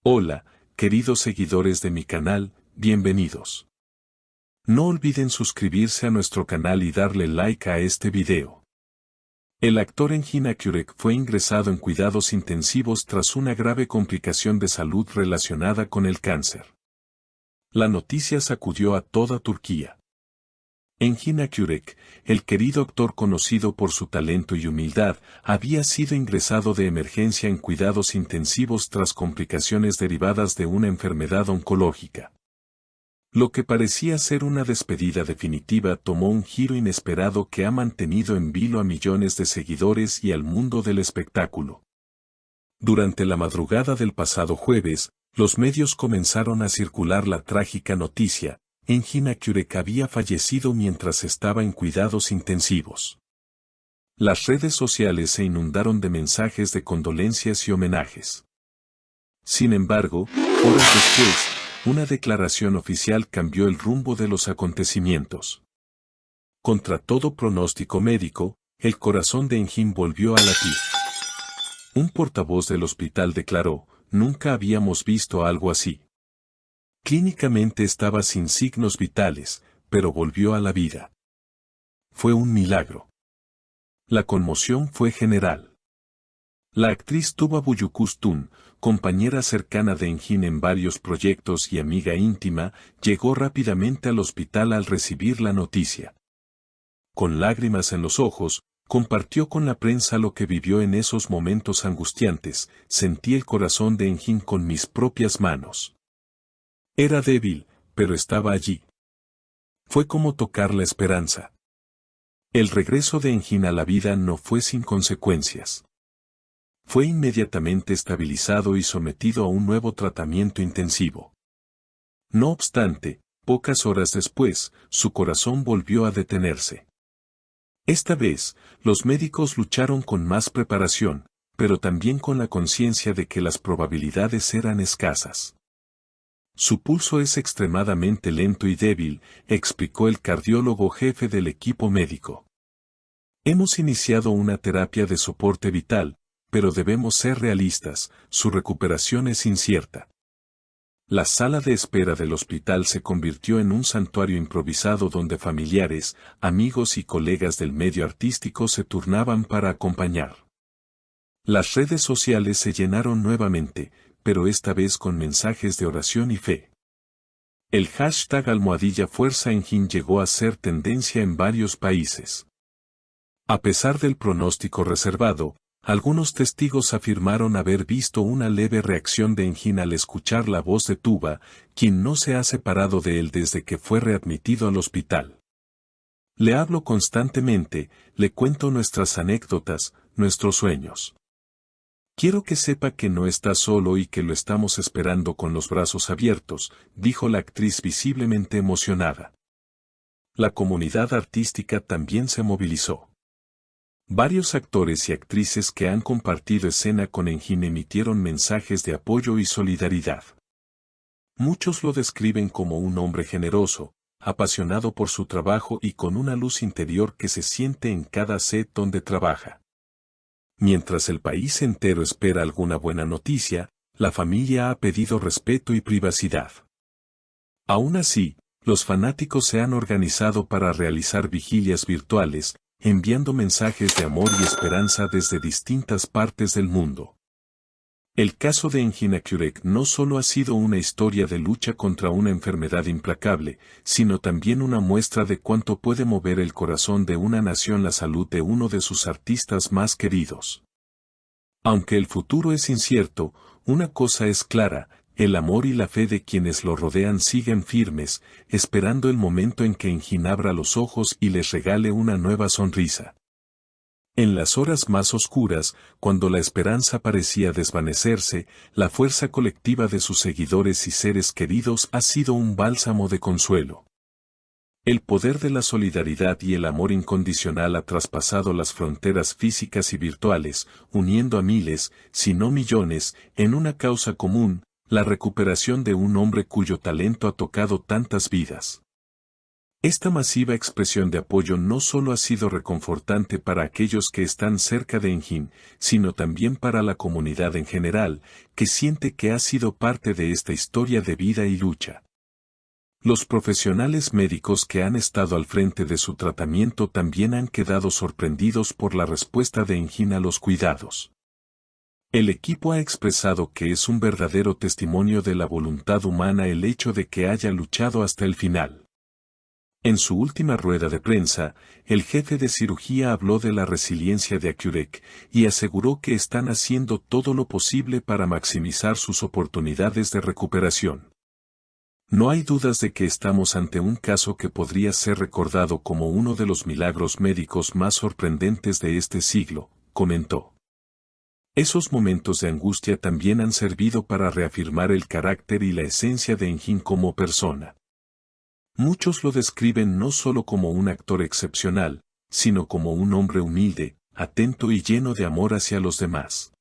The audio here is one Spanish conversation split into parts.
Hola, queridos seguidores de mi canal, bienvenidos. No olviden suscribirse a nuestro canal y darle like a este video. El actor Engin Akyurek fue ingresado en cuidados intensivos tras una grave complicación de salud relacionada con el cáncer. La noticia sacudió a toda Turquía. Engin Akyurek, el querido actor conocido por su talento y humildad, había sido ingresado de emergencia en cuidados intensivos tras complicaciones derivadas de una enfermedad oncológica. Lo que parecía ser una despedida definitiva tomó un giro inesperado que ha mantenido en vilo a millones de seguidores y al mundo del espectáculo. Durante la madrugada del pasado jueves, los medios comenzaron a circular la trágica noticia. Engin Akyurek había fallecido mientras estaba en cuidados intensivos. Las redes sociales se inundaron de mensajes de condolencias y homenajes. Sin embargo, horas después, una declaración oficial cambió el rumbo de los acontecimientos. Contra todo pronóstico médico, el corazón de Engin volvió a latir. Un portavoz del hospital declaró: "Nunca habíamos visto algo así. Clínicamente estaba sin signos vitales, pero volvió a la vida. Fue un milagro". La conmoción fue general. La actriz Tuba Büyüküstün, compañera cercana de Engin en varios proyectos y amiga íntima, llegó rápidamente al hospital al recibir la noticia. Con lágrimas en los ojos, compartió con la prensa lo que vivió en esos momentos angustiantes: "Sentí el corazón de Engin con mis propias manos. Era débil, pero estaba allí. Fue como tocar la esperanza". El regreso de Engin a la vida no fue sin consecuencias. Fue inmediatamente estabilizado y sometido a un nuevo tratamiento intensivo. No obstante, pocas horas después, su corazón volvió a detenerse. Esta vez, los médicos lucharon con más preparación, pero también con la conciencia de que las probabilidades eran escasas. "Su pulso es extremadamente lento y débil", explicó el cardiólogo jefe del equipo médico. "Hemos iniciado una terapia de soporte vital, pero debemos ser realistas, su recuperación es incierta". La sala de espera del hospital se convirtió en un santuario improvisado donde familiares, amigos y colegas del medio artístico se turnaban para acompañar. Las redes sociales se llenaron nuevamente, pero esta vez con mensajes de oración y fe. El hashtag #FuerzaEngin llegó a ser tendencia en varios países. A pesar del pronóstico reservado, algunos testigos afirmaron haber visto una leve reacción de Engin al escuchar la voz de Tuba, quien no se ha separado de él desde que fue readmitido al hospital. "Le hablo constantemente, le cuento nuestras anécdotas, nuestros sueños. Quiero que sepa que no está solo y que lo estamos esperando con los brazos abiertos", dijo la actriz visiblemente emocionada. La comunidad artística también se movilizó. Varios actores y actrices que han compartido escena con Engin emitieron mensajes de apoyo y solidaridad. Muchos lo describen como un hombre generoso, apasionado por su trabajo y con una luz interior que se siente en cada set donde trabaja. Mientras el país entero espera alguna buena noticia, la familia ha pedido respeto y privacidad. Aún así, los fanáticos se han organizado para realizar vigilias virtuales, enviando mensajes de amor y esperanza desde distintas partes del mundo. El caso de Engin Akyurek no solo ha sido una historia de lucha contra una enfermedad implacable, sino también una muestra de cuánto puede mover el corazón de una nación la salud de uno de sus artistas más queridos. Aunque el futuro es incierto, una cosa es clara: el amor y la fe de quienes lo rodean siguen firmes, esperando el momento en que Engin abra los ojos y les regale una nueva sonrisa. En las horas más oscuras, cuando la esperanza parecía desvanecerse, la fuerza colectiva de sus seguidores y seres queridos ha sido un bálsamo de consuelo. El poder de la solidaridad y el amor incondicional ha traspasado las fronteras físicas y virtuales, uniendo a miles, si no millones, en una causa común: la recuperación de un hombre cuyo talento ha tocado tantas vidas. Esta masiva expresión de apoyo no solo ha sido reconfortante para aquellos que están cerca de Engin, sino también para la comunidad en general, que siente que ha sido parte de esta historia de vida y lucha. Los profesionales médicos que han estado al frente de su tratamiento también han quedado sorprendidos por la respuesta de Engin a los cuidados. El equipo ha expresado que es un verdadero testimonio de la voluntad humana el hecho de que haya luchado hasta el final. En su última rueda de prensa, el jefe de cirugía habló de la resiliencia de Accurec y aseguró que están haciendo todo lo posible para maximizar sus oportunidades de recuperación. No hay dudas de que estamos ante un caso que podría ser recordado como uno de los milagros médicos más sorprendentes de este siglo, comentó. Esos momentos de angustia también han servido para reafirmar el carácter y la esencia de Engin como persona. Muchos lo describen no solo como un actor excepcional, sino como un hombre humilde, atento y lleno de amor hacia los demás.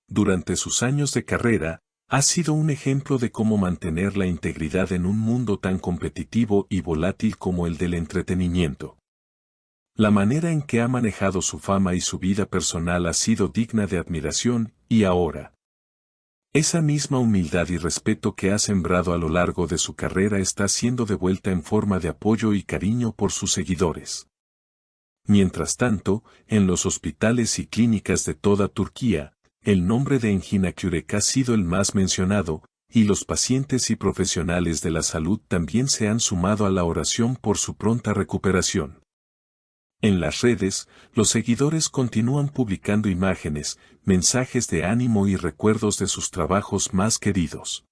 Durante sus años de carrera, ha sido un ejemplo de cómo mantener la integridad en un mundo tan competitivo y volátil como el del entretenimiento. La manera en que ha manejado su fama y su vida personal ha sido digna de admiración, y ahora, esa misma humildad y respeto que ha sembrado a lo largo de su carrera está siendo devuelta en forma de apoyo y cariño por sus seguidores. Mientras tanto, en los hospitales y clínicas de toda Turquía, el nombre de Engin Accurec ha sido el más mencionado, y los pacientes y profesionales de la salud también se han sumado a la oración por su pronta recuperación. En las redes, los seguidores continúan publicando imágenes, mensajes de ánimo y recuerdos de sus trabajos más queridos.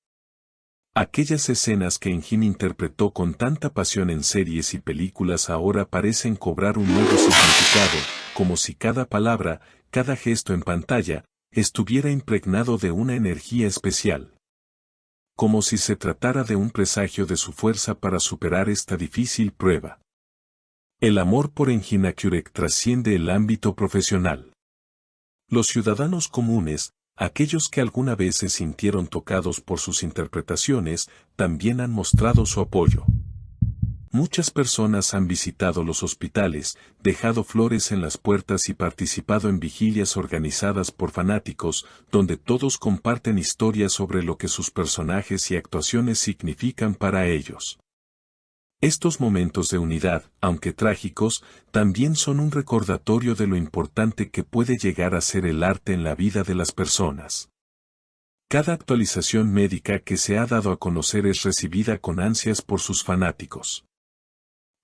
Aquellas escenas que Engin interpretó con tanta pasión en series y películas ahora parecen cobrar un nuevo significado, como si cada palabra, cada gesto en pantalla, estuviera impregnado de una energía especial. Como si se tratara de un presagio de su fuerza para superar esta difícil prueba. El amor por Engin Accurec trasciende el ámbito profesional. Los ciudadanos comunes, aquellos que alguna vez se sintieron tocados por sus interpretaciones, también han mostrado su apoyo. Muchas personas han visitado los hospitales, dejado flores en las puertas y participado en vigilias organizadas por fanáticos, donde todos comparten historias sobre lo que sus personajes y actuaciones significan para ellos. Estos momentos de unidad, aunque trágicos, también son un recordatorio de lo importante que puede llegar a ser el arte en la vida de las personas. Cada actualización médica que se ha dado a conocer es recibida con ansias por sus fanáticos.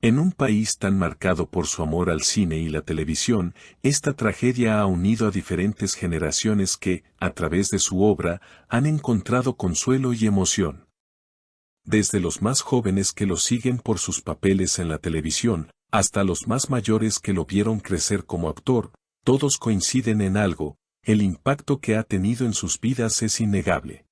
En un país tan marcado por su amor al cine y la televisión, esta tragedia ha unido a diferentes generaciones que, a través de su obra, han encontrado consuelo y emoción. Desde los más jóvenes que lo siguen por sus papeles en la televisión, hasta los más mayores que lo vieron crecer como actor, todos coinciden en algo: el impacto que ha tenido en sus vidas es innegable.